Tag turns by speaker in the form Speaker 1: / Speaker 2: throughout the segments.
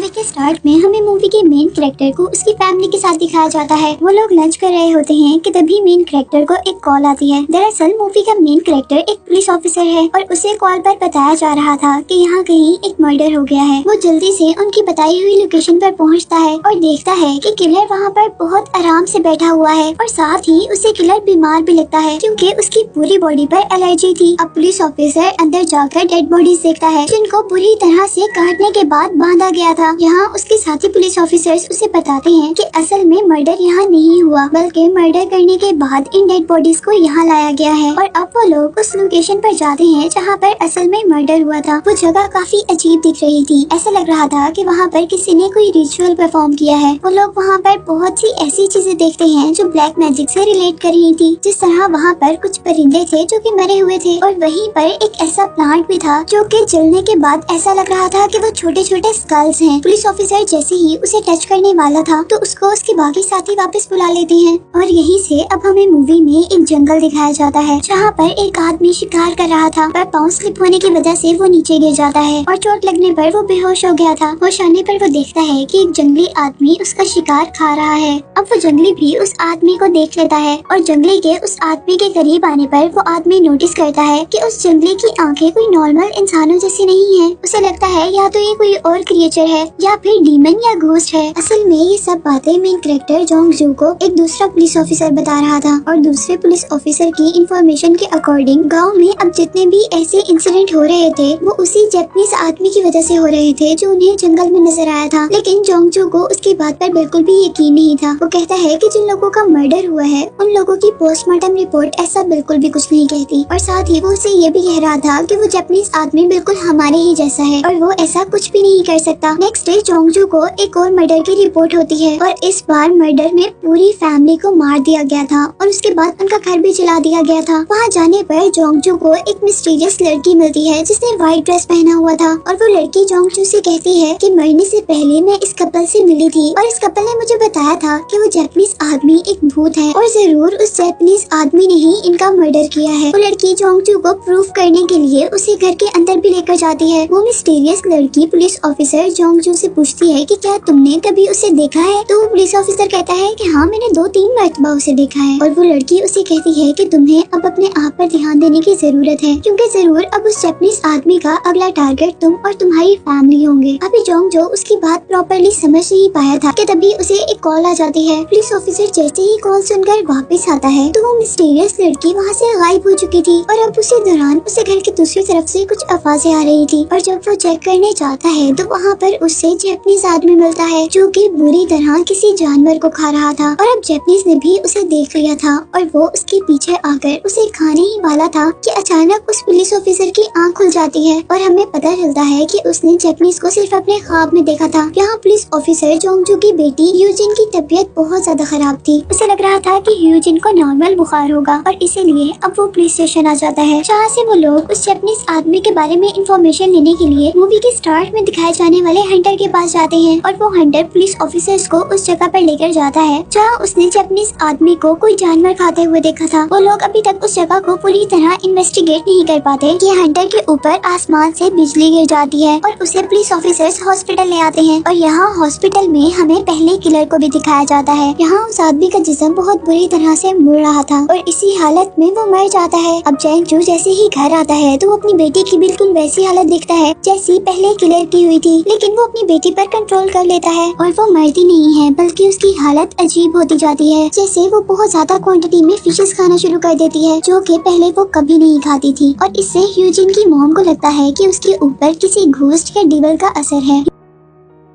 Speaker 1: Movie के start में हमें मूवी के मेन कैरेक्टर को उसकी फैमिली के साथ दिखाया जाता है। वो लोग लंच कर रहे होते हैं कि तभी मेन कैरेक्टर को एक कॉल आती है। दरअसल मूवी का मेन कैरेक्टर एक पुलिस ऑफिसर है और उसे कॉल पर बताया जा रहा था कि यहाँ कहीं एक मर्डर हो गया है। वो जल्दी से उनकी बताई हुई लोकेशन पर पहुँचता है और देखता है कि किलर वहाँ पर बहुत आराम से बैठा हुआ है और साथ ही उसे किलर बीमार भी लगता है क्योंकि उसकी पूरी बॉडी पर एलर्जी थी। अब पुलिस ऑफिसर अंदर जाकर डेड बॉडीज देखता है जिनको बुरी तरह से काटने के बाद बांधा गया था। यहाँ उसके साथी पुलिस ऑफिसर्स उसे बताते हैं कि असल में मर्डर यहाँ नहीं हुआ बल्कि मर्डर करने के बाद इन डेड बॉडीज को यहाँ लाया गया है। और अब वो लोग उस लोकेशन पर जाते हैं जहाँ पर असल में मर्डर हुआ था। वो जगह काफी अजीब दिख रही थी। ऐसा लग रहा था कि वहाँ पर किसी ने कोई रिचुअल परफॉर्म किया है। वो लोग वहाँ पर बहुत सी ऐसी चीजें देखते हैं जो ब्लैक मैजिक से रिलेट कर रही थी। जिस तरह वहाँ पर कुछ परिंदे थे जो कि मरे हुए थे और वहीं पर एक ऐसा प्लांट भी था जो कि जलने के बाद ऐसा लग रहा था कि वो छोटे छोटे स्कल्स हैं। पुलिस ऑफिसर जैसे ही उसे टच करने वाला था तो उसको उसके बाकी साथी वापस बुला लेते हैं। और यहीं से अब हमें मूवी में एक जंगल दिखाया जाता है जहाँ पर एक आदमी शिकार कर रहा था पर पाँव स्लिप होने की वजह से वो नीचे गिर जाता है और चोट लगने पर वो बेहोश हो गया था। होश आने पर वो देखता है कि एक जंगली आदमी उसका शिकार खा रहा है। अब वो जंगली भी उस आदमी को देख लेता है और जंगली के उस आदमी के करीब आने पर वो आदमी नोटिस करता है कि उस जंगली की आंखें कोई नॉर्मल इंसानों जैसी नहीं है। उसे लगता है या तो ये कोई और क्रिएचर है या फिर डीमन या घोस्ट है। असल में ये सब बातें मेन कैरेक्टर जोंग जू को एक दूसरा पुलिस ऑफिसर बता रहा था और दूसरे पुलिस ऑफिसर की इंफॉर्मेशन के अकॉर्डिंग गांव में अब जितने भी ऐसे इंसिडेंट हो रहे थे वो उसी जापानीज आदमी की वजह से हो रहे थे जो उन्हें जंगल में नजर आया था। लेकिन जोंग जू को उसकी बात पर बिल्कुल भी यकीन नहीं था। वो कहता है कि जिन लोगों का मर्डर हुआ है उन लोगों की पोस्टमार्टम रिपोर्ट ऐसा बिल्कुल भी कुछ नहीं कहती और साथ ही वो उसे ये भी कह रहा था कि वो जापानीज आदमी बिल्कुल हमारे ही जैसा है और वो ऐसा कुछ भी नहीं कर सकता। नेक्स्ट डे जोंगजू को एक और मर्डर की रिपोर्ट होती है और इस बार मर्डर में पूरी फैमिली को मार दिया गया था और उसके बाद उनका घर भी जला दिया गया था। वहाँ जाने पर जोंगजू को एक मिस्टीरियस लड़की मिलती है जिसने व्हाइट ड्रेस पहना हुआ था और वो लड़की जोंगजू से कहती है कि मरने से पहले मैं इस कपल से मिली थी और इस कपल ने मुझे बताया था कि वो जापानीज आदमी एक भूत है और जरूर उस जापानीज आदमी ने ही इनका मर्डर किया है। वो लड़की जोंगजू को प्रूफ करने के लिए उसे घर के अंदर भी लेकर जाती है। वो मिस्टीरियस लड़की पुलिस ऑफिसर जोंगजू से पूछती है कि क्या तुमने कभी उसे देखा है। तो वो पुलिस ऑफिसर कहता है कि हाँ मैंने 2-3 मरतबा उसे देखा है। और वो लड़की उसे कहती है कि तुम्हें अब अपने आप पर ध्यान देने की जरूरत है क्योंकि जरूर अब उस जापानीज आदमी का अगला टारगेट तुम और तुम्हारी फैमिली होंगे। अभी जोंगजू उसकी बात प्रॉपर्ली समझ नहीं पाया था कि तभी उसे एक कॉल आ जाती है। पुलिस ऑफिसर जैसे ही कॉल सुनकर वापस आता है तो वो मिस्टीरियस लड़की वहाँ से गायब हो चुकी थी और अब उसी दौरान उसे घर की दूसरी तरफ से कुछ आवाजें आ रही थी और जब वो चेक करने जाता है तो वहाँ पर उससे जापानीज आदमी मिलता है जो कि बुरी तरह किसी जानवर को खा रहा था और अब जापानीज ने भी उसे देख लिया था और वो उसके पीछे आकर उसे खाने ही वाला था कि अचानक उस पुलिस ऑफिसर की आंख खुल जाती है और हमें पता चलता है कि उसने जापानीज को सिर्फ अपने ख्वाब में देखा था। यहाँ पुलिस ऑफिसर जोंगजू की बेटी ह्यूजिन की तबीयत बहुत ज्यादा खराब थी। उसे लग रहा था कि ह्यूजिन को नॉर्मल बुखार होगा और इसीलिए अब वो पुलिस स्टेशन आ जाता है जहाँ से वो लोग उस जापानीज आदमी के बारे में इंफॉर्मेशन लेने के लिए मूवी के स्टार्ट में दिखाए जाने वाले हंटर के पास जाते हैं और वो हंटर पुलिस ऑफिसर्स को उस जगह पर लेकर जाता है जहाँ उसने जापानीज आदमी को कोई जानवर खाते हुए देखा था। वो लोग अभी तक उस जगह को पूरी तरह इन्वेस्टिगेट नहीं कर पाते कि हंटर के ऊपर आसमान से बिजली गिर जाती है और उसे पुलिस ऑफिसर्स हॉस्पिटल ले आते हैं और यहाँ हॉस्पिटल में हमें पहले किलर को भी दिखाया जाता है। यहाँ उस आदमी का जिस्म बहुत बुरी तरह से मुड़ रहा था और इसी हालत में वो मर जाता है। अब जोंगजू जैसे ही घर आता है तो वो अपनी बेटी की बिल्कुल वैसी हालत देखता है जैसी पहले किलर की हुई थी, लेकिन वो अपनी बेटी पर कंट्रोल कर लेता है और वो मरती नहीं है बल्कि उसकी हालत अजीब होती जाती है। जैसे वो बहुत ज्यादा क्वांटिटी में फिशेस खाना शुरू कर देती है जो कि पहले वो कभी नहीं खाती थी और इससे ह्यूजिन की मॉम को लगता है कि उसके ऊपर किसी घोस्ट या डिवल का असर है।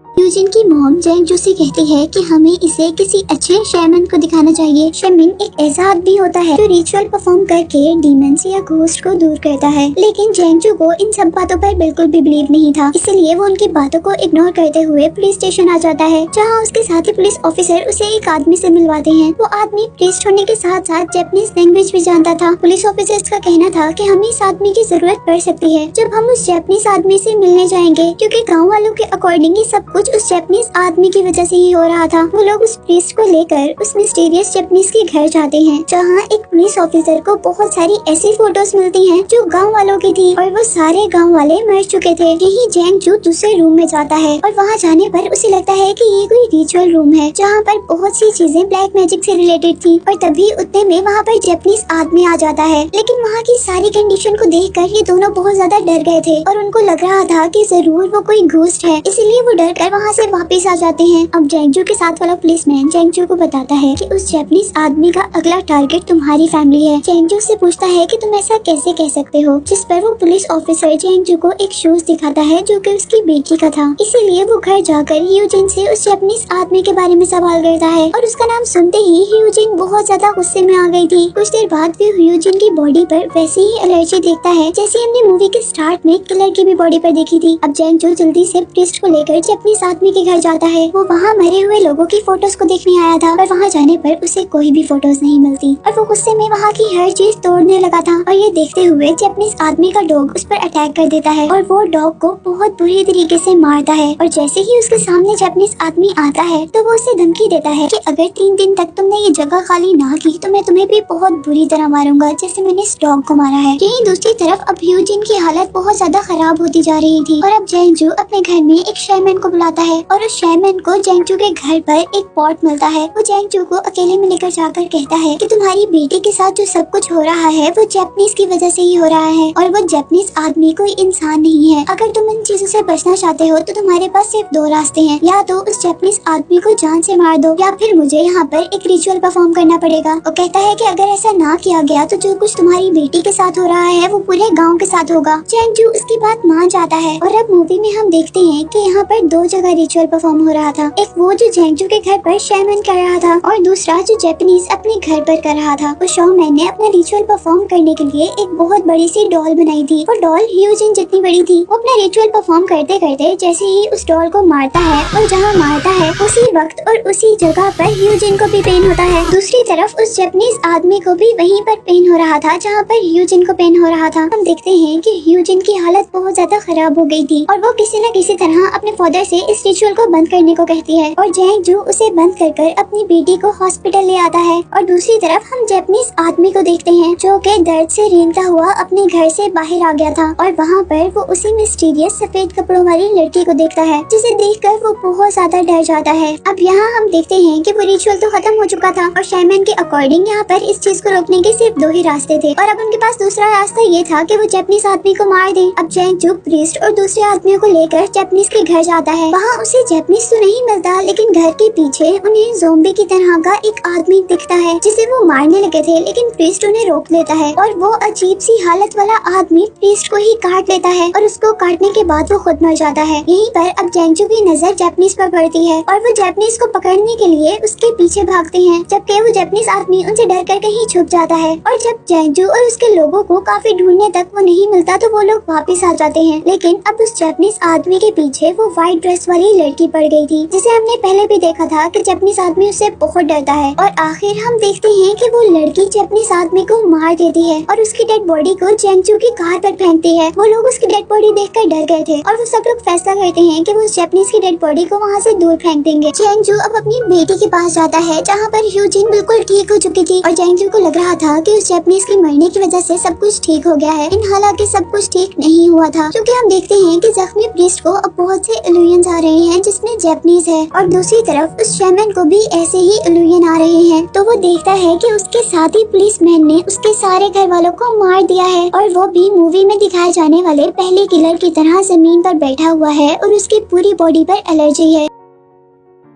Speaker 1: ह्यूजिन की मॉम जोंगजू से कहती है कि हमें इसे किसी अच्छे शैमन को दिखाना चाहिए। शैमन एक ऐसा आदमी होता है जो रिचुअल परफॉर्म करके डीमंस या घोस्ट को दूर करता है। लेकिन जोंगजू को इन सब बातों पर बिल्कुल भी बिलीव नहीं था, इसलिए वो उनकी बातों को इग्नोर करते हुए पुलिस स्टेशन आ जाता है जहाँ उसके साथ ही पुलिस ऑफिसर उसे एक आदमी से मिलवाते हैं। वो आदमी प्रिस्ट होने के साथ साथ जापानीज लैंग्वेज भी जानता था। पुलिस ऑफिसर्स का कहना था कि हमें इस आदमी की जरूरत पड़ सकती है जब हम उस जापानीज आदमी से मिलने जाएंगे क्योंकि गाँव वालों के अकॉर्डिंग ये सब कुछ उस जापानीज आदमी की वजह से ही हो रहा था। वो लोग उस प्रीस्ट को लेकर उस मिस्टीरियस जापानीज के घर जाते हैं, जहाँ एक पुलिस ऑफिसर को बहुत सारी ऐसी फोटोज मिलती हैं जो गांव वालों की थी और वो सारे गांव वाले मर चुके थे। यही जैंग चू दूसरे रूम में जाता है और वहाँ जाने पर उसे लगता है कि ये कोई रिचुअल रूम है जहाँ पर बहुत सी चीजें ब्लैक मैजिक से रिलेटेड थी। और तभी उतने में वहाँ पर जापानीज आदमी आ जाता है, लेकिन वहाँ की सारी कंडीशन को देखकर ये दोनों बहुत ज्यादा डर गए थे और उनको लग रहा था कि जरूर वो कोई घोस्ट है, इसीलिए वो डर कर वहाँ से वापस आ जाते हैं। अब जैंगजू के साथ वाला पुलिसमैन जैंगजू को बताता है कि उस जापानीज आदमी का अगला टारगेट तुम्हारी फैमिली है। जैंगजू से पूछता है कि तुम ऐसा कैसे कह सकते हो, जिस पर वो पुलिस ऑफिसर जैंगजू को एक शूज दिखाता है जो कि उसकी बेटी का था। इसीलिए वो घर जाकर ह्यूजिन से उस जापानीज आदमी के बारे में सवाल करता है और उसका नाम सुनते ही ह्यूजिन बहुत ज्यादा गुस्से में आ गई थी। कुछ देर बाद भी ह्यूजिन की बॉडी पर वैसे ही एलर्जी देखता है जैसे हमने मूवी के स्टार्ट में किलर की भी बॉडी पर देखी थी। अब जैंगजू जल्दी से प्रीस्ट को लेकर जापानीज आदमी के घर जाता है। वो वहाँ मरे हुए लोगों की फोटोज को देखने आया था, पर वहाँ जाने पर उसे कोई भी फोटोज नहीं मिलती और वो गुस्से में वहाँ की हर चीज तोड़ने लगा था। और ये देखते हुए जापानीज आदमी का डॉग उस पर अटैक कर देता है और वो डॉग को बहुत बुरी तरीके से मारता है। और जैसे ही उसके सामने जापानीज आदमी आता है तो वो उसे धमकी देता है कि अगर 3 दिन तक तुमने ये जगह खाली ना की तो मैं तुम्हें भी बहुत बुरी तरह मारूंगा जैसे मैंने इस डॉग को मारा है। यहीं दूसरी तरफ अब ह्यूजिन की हालत बहुत ज्यादा खराब होती जा रही थी और अब जैंगजू अपने घर में एक शैमन को बुलाता है और उस शैमन को जैंगजू के घर पर एक पॉट मिलता है। वो जैंगजू को अकेले में लेकर जाकर कहता है कि तुम्हारी बेटी के साथ जो सब कुछ हो रहा है वो जापानीज की वजह से ही हो रहा है और वो जापानीज आदमी कोई इंसान नहीं है। अगर तुम इन चीजों से बचना चाहते हो तो तुम्हारे पास सिर्फ 2 रास्ते हैं, या तो उस जापानीज आदमी को जान से मार दो या फिर मुझे यहाँ पर एक रिचुअल परफॉर्म करना पड़ेगा। वो कहता है कि अगर ऐसा ना किया गया तो जो कुछ तुम्हारी बेटी के साथ हो रहा है वो पूरे गाँव के साथ होगा। जैंगजू उसकी बात मान जाता है और अब मूवी में हम देखते हैं कि यहाँ पर 2 जगह रिचुअल परफॉर्म हो रहा था। एक वो जो जैंगजू के घर पर शैमन कर रहा था और दूसरा जो जापानीज अपने घर पर कर रहा था। उस शॉमैन ने अपना रिचुअल परफॉर्म करने के लिए एक बहुत बड़ी सी डॉल बनाई थी। वो डॉल ह्यूजिन जितनी बड़ी थी। वो अपना रिचुअल परफॉर्म करते करते जैसे ही उस डॉल को मारता है और जहाँ मारता है उसी वक्त और उसी जगह पर ह्यूजिन को भी पेन होता है। दूसरी तरफ उस जापानीज आदमी को भी वहीं पर पेन हो रहा था जहाँ पर ह्यूजिन को पेन हो रहा था। हम देखते हैं कि ह्यूजिन की हालत बहुत ज्यादा खराब हो गई थी और वो किसी न किसी तरह अपने फादर से इस रिचुअल को बंद करने को कहती है और जैंगजू उसे बंद कर अपनी बेटी को हॉस्पिटल ले आता है। और दूसरी तरफ हम जापानीज आदमी को देखते हैं जो कि दर्द से रेंगता हुआ अपने घर से बाहर आ गया था और वहाँ पर वो उसी मिस्टीरियस सफेद कपड़ों वाली लड़की को देखता है जिसे देखकर वो बहुत ज्यादा डर जाता है। अब यहाँ हम देखते हैं कि वो रिचुअल तो खत्म हो चुका था और शैमन के अकॉर्डिंग यहाँ पर इस चीज को रोकने के सिर्फ 2 ही रास्ते थे और अब उनके पास दूसरा रास्ता ये था कि वो जापानीज आदमी को मार दे। अब जैंगजू प्रीस्ट और दूसरे आदमियों को लेकर जापानीज के घर जाता है। वहाँ उसे जापानीज तो नहीं मिलता, लेकिन घर के पीछे उन्हें ज़ोंबी की तरह का एक आदमी दिखता है जिसे वो मारने लगे थे, लेकिन प्रीस्ट उन्हें रोक लेता है और वो अजीब सी हालत वाला आदमी प्रीस्ट को ही काट लेता है और उसको काटने के बाद वो खुद मर जाता है। यहीं पर अब जैंगजू की नजर जापानीज पर पड़ती है और वो जापानीज को पकड़ने के लिए उसके पीछे भागते हैं, जबकि वो जापानीज आदमी उनसे डर कर कहीं छुप जाता है। और जब जैंगजू और उसके लोगों को काफी ढूंढने तक वो नहीं मिलता तो वो लोग वापस आ जाते हैं। लेकिन अब उस जापानीज आदमी के पीछे वो व्हाइट ड्रेस वाली लड़की पड़ गई थी जिसे हमने पहले भी देखा था कि जापानीज आदमी उससे बहुत डरता है। और आखिर हम देखते हैं कि वो लड़की जापानीज आदमी को मार देती है और उसकी डेड बॉडी को जैंगजू की कार पर फेंकती है। वो लोग उसकी डेड बॉडी देखकर डर गए थे और वो सब लोग फैसला करते हैं कि वो उस जापानीज की डेड बॉडी को वहाँ से दूर फेंक देंगे। जैंगजू अब अपनी बेटी के पास जाता है जहाँ पर ह्यूजिन बिल्कुल ठीक हो चुकी थी और जैंगजू को लग रहा था कि उस जापानीज की मरने की वजह से सब कुछ ठीक हो गया है, इन हालांकि सब कुछ ठीक नहीं हुआ था, क्योंकि हम देखते हैं कि जख्मी प्रीस्ट को अब बहुत से इल्यूजन्स आ रहे हैं जिसमें जापानीज है और दूसरी तरफ उस शैमन को भी ऐसे ही इल्यूजन आ रहे हैं। तो वो देखता है कि उसके साथ ही पुलिसमैन ने उसके सारे घर वालों को मार दिया है और वो भी मूवी में दिखाए जाने वाले पहले किलर की तरह जमीन पर बैठा हुआ है और उसकी पूरी बॉडी पर एलर्जी है।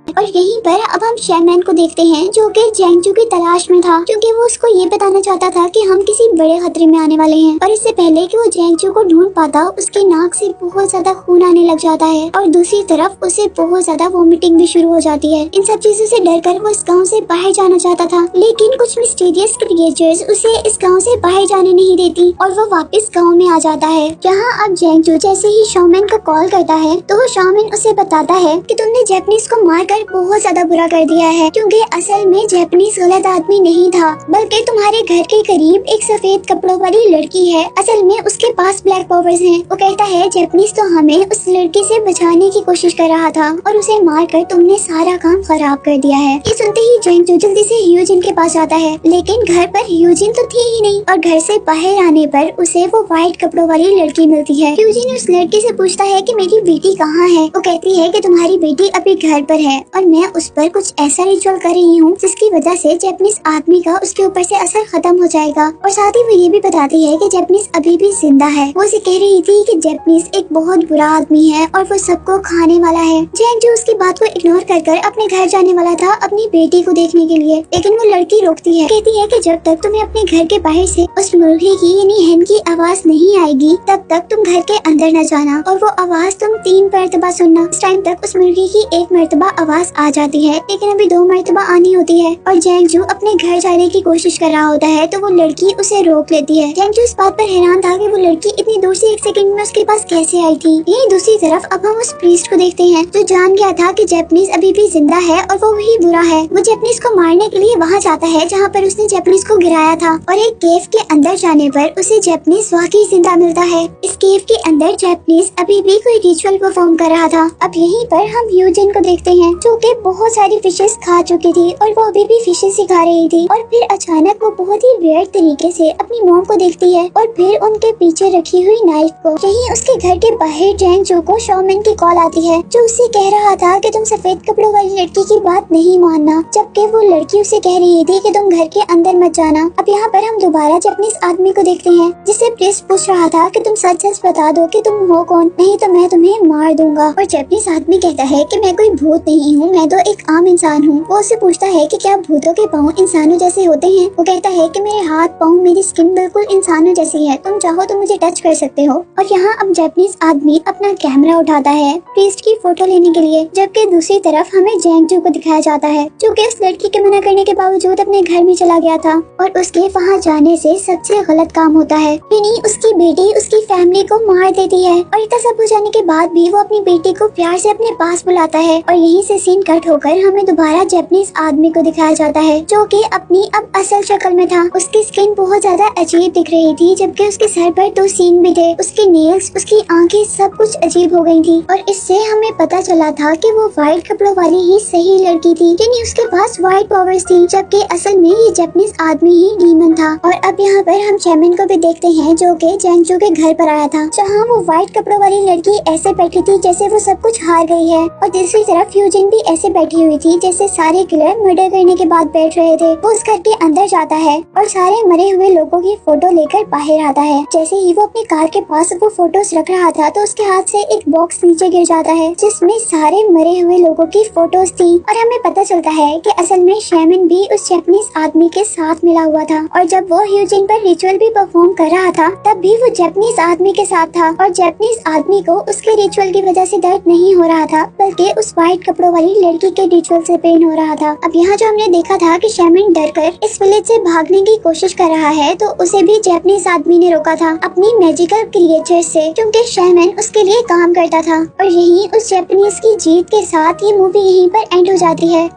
Speaker 1: और यहीं पर अब हम शैमन को देखते हैं जो कि जैंगजू की तलाश में था, क्योंकि वो उसको ये बताना चाहता था कि हम किसी बड़े खतरे में आने वाले हैं। और इससे पहले कि वो जैंगजू को ढूंढ पाता उसकी नाक से बहुत ज्यादा खून आने लग जाता है और दूसरी तरफ उसे बहुत ज्यादा वोमिटिंग भी शुरू हो जाती है। इन सब चीजों से डरकर वो इस गाँव से बाहर जाना चाहता था, लेकिन कुछ मिस्टीरियस क्रिएचर्स उसे इस गाँव से बाहर जाने नहीं देती और वो वापस गाँव में आ जाता है। जहाँ अब जैंगजू जैसे ही शॉमैन को कॉल करता है तो वो शॉमैन उसे बताता है कि तुमने जापानीज को मारकर बहुत ज्यादा बुरा कर दिया है, क्योंकि असल में जैपनीज गलत आदमी नहीं था, बल्कि तुम्हारे घर के करीब एक सफेद कपड़ों वाली लड़की है। असल में उसके पास ब्लैक पावर्स हैं। वो कहता है जैपनीज तो हमें उस लड़की से बचाने की कोशिश कर रहा था और उसे मारकर तुमने सारा काम खराब कर दिया है। ये सुनते ही जैंगजू जल्दी से ह्यूजिन के पास जाता है, लेकिन घर पर ह्यूजिन तो थी ही नहीं और घर से बाहर आने पर उसे वो व्हाइट कपड़ों वाली लड़की मिलती है। ह्यूजिन उस लड़की से पूछता है कि मेरी बेटी कहाँ है। वो कहती है कि तुम्हारी बेटी अभी घर पर है और मैं उस पर कुछ ऐसा रिचुअल कर रही हूँ जिसकी वजह से जैपनीज आदमी का उसके ऊपर से असर खत्म हो जाएगा। और साथ ही वो ये भी बताती है कि जैपनीज अभी भी जिंदा है। वो उसे कह रही थी कि जैपनीज एक बहुत बुरा आदमी है और वो सबको खाने वाला है। जैंगजू उसकी बात को इग्नोर कर अपने घर जाने वाला था अपनी बेटी को देखने के लिए, लेकिन वो लड़की रोकती है। कहती है कि जब तक तुम्हें अपने घर के बाहर से उस मुर्गी की यानी hen की आवाज नहीं आएगी तब तक तुम घर के अंदर न जाना, और वो आवाज तुम 3 मरतबा सुनना। इस टाइम तक उस मुर्गी की 1 मरतबा आवाज आ जाती है, लेकिन अभी 2 मरतबा आनी होती है। और जैंगजू अपने घर जाने की कोशिश कर रहा होता है तो वो लड़की उसे रोक लेती है। जैंगजू इस बात पर हैरान था कि वो लड़की इतनी दूर से 1 सेकंड में उसके पास कैसे आई थी। यही दूसरी तरफ अब हम उस प्रीस्ट को देखते हैं जो जान गया था कि जैपनीज अभी भी जिंदा है और वो वही बुरा है। वो जैपनीज को मारने के लिए वहाँ जाता है जहाँ पर उसने जैपनीज को गिराया था, और एक केव के अंदर जाने पर उसे जैपनीज वाकई जिंदा मिलता है। इस केव के अंदर जैपनीज अभी भी कोई रिचुअल परफॉर्म कर रहा था। अब यहीं पर हम ह्यूजिन को देखते हैं जो कि बहुत सारी फिशेस खा चुकी थी और वो अभी भी फिशेस सिखा रही थी। और फिर अचानक वो बहुत ही वियर्ड तरीके से अपनी मॉम को देखती है और फिर उनके पीछे रखी हुई नाइफ को। यहीं उसके घर के बाहर जैंगजू को शॉमैन की कॉल आती है जो उससे कह रहा था कि तुम सफेद कपड़ों वाली लड़की की बात नहीं मानना, जबकि वो लड़की उसे कह रही थी कि तुम घर के अंदर मत जाना। अब यहाँ पर हम दोबारा जैपनीज आदमी को देखते हैं जिससे प्रिस्ट पूछ रहा था कि तुम सच सच बता दो कि तुम हो कौन, नहीं तो मैं तुम्हें मार दूंगा। और जैपनीज आदमी कहता है कि मैं कोई भूत नहीं हूँ, मैं तो एक आम इंसान हूँ। वो उससे पूछता है कि क्या भूतों के पाँव इंसानों जैसे होते हैं। वो कहता है कि मेरे हाथ पाँव मेरी स्किन बिल्कुल इंसानों जैसी है, तुम चाहो तो मुझे टच कर सकते हो। और यहाँ अब जैपनीज आदमी अपना कैमरा उठाता है प्रीस्ट की फोटो लेने के लिए, जबकि दूसरी तरफ हमें जैंगजू को दिखाया जाता है जो कि उस लड़की के मना करने के बावजूद अपने घर में चला गया था और उसके वहाँ जाने से सबसे गलत काम होता है, यानी उसकी बेटी उसकी फैमिली को मार देती है। और इतना सब हो जाने के बाद भी वो अपनी बेटी को प्यार से अपने पास बुलाता है। और यहीं से सीन कट होकर हमें दोबारा जैपनीज आदमी को दिखाया जाता है जो कि अपनी अब असल शक्ल में था। उसकी स्किन बहुत ज्यादा अजीब दिख रही थी, जबकि उसके सर पर 2 सींग भी थे। उसके नेल्स, उसकी आंखें सब कुछ अजीब हो गई थी। और इससे हमें पता चला था कि वो व्हाइट कपड़ों वाली ही सही लड़की थी, यानी उसके पास व्हाइट पावर्स थी, जबकि असल में ये जैपनीज आदमी ही डीमन था। और अब यहाँ पर हम शैमन को भी देखते हैं जो कि जैंगजू के घर पर आया था, जहाँ वो व्हाइट कपड़ों वाली लड़की ऐसे बैठी थी जैसे वो सब कुछ हार गई है। और दूसरी तरफ ह्यूजिन भी ऐसे बैठी हुई थी जैसे सारे किलर मर्डर करने के बाद बैठ रहे थे। वो उस घर के अंदर जाता है और सारे मरे हुए लोगों की फोटो लेकर बाहर आता है। जैसे ही वो अपनी कार के पास वो फोटोज रख रहा था तो उसके हाथ से एक बॉक्स नीचे गिर जाता है जिसमें सारे मरे हुए लोगों की फोटोज थी। और हमें पता चलता है कि असल में शैमन भी उस जैपनीज आदमी के साथ मिला हुआ था, और जब वो ह्यूजिन पर रिचुअल भी परफॉर्म कर रहा था तब भी वो जैपनीज आदमी के साथ था। और जैपनीज आदमी को उसके रिचुअल की वजह से दर्द नहीं हो रहा था, बल्कि उस व्हाइट कपड़ों वाली लड़की के रिचुअल से पेन हो रहा था। अब यहाँ जो हमने देखा था कि शैमन डरकर इस विलेज से भागने की कोशिश कर रहा है, तो उसे भी जैपनीज आदमी ने रोका था अपनी मैजिकल क्रिएचर से, क्योंकि शैमन उसके लिए काम करता था। और यही उस जैपनीज की जीत के साथ ये मूवी यहीं पर एंड हो जाती है।